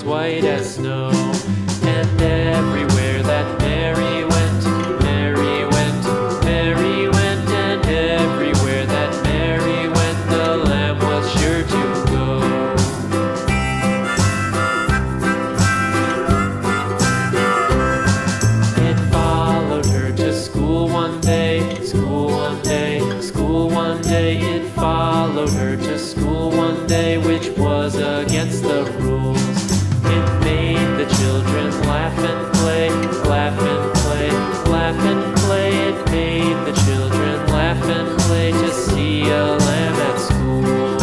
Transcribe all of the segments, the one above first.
white as snow. And everywhere that Mary went, Mary went, Mary went, and everywhere that Mary went, the lamb was sure to go. It followed her to school one day, school one day, school one day. It followed her to school one day, which was against the rules. It made the children laugh and play, laugh and play, laugh and play. It made the children laugh and play to see a lamb at school.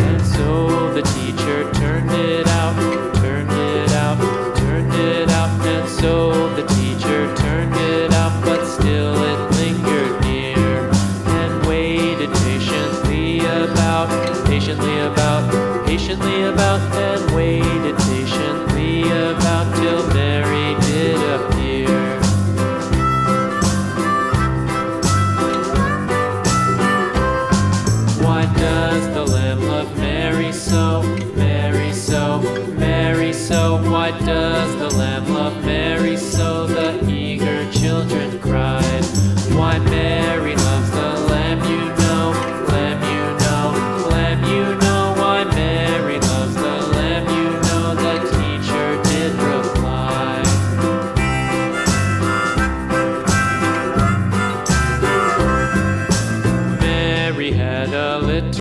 And so the teacher turned it out, turned it out, turned it out. And so the teacher turned it out, but still it lingered near and waited patiently about, and waited patiently about till Mary did appear. Why does the lamb love Mary so, Mary so, Mary so? Why does the lamb love Mary so? The eager children cried. Why Mary loves the lamb, you know, lamb, you know, lamb, you know. Why Mary loves the lamb, you know, the teacher did reply. Mary had a little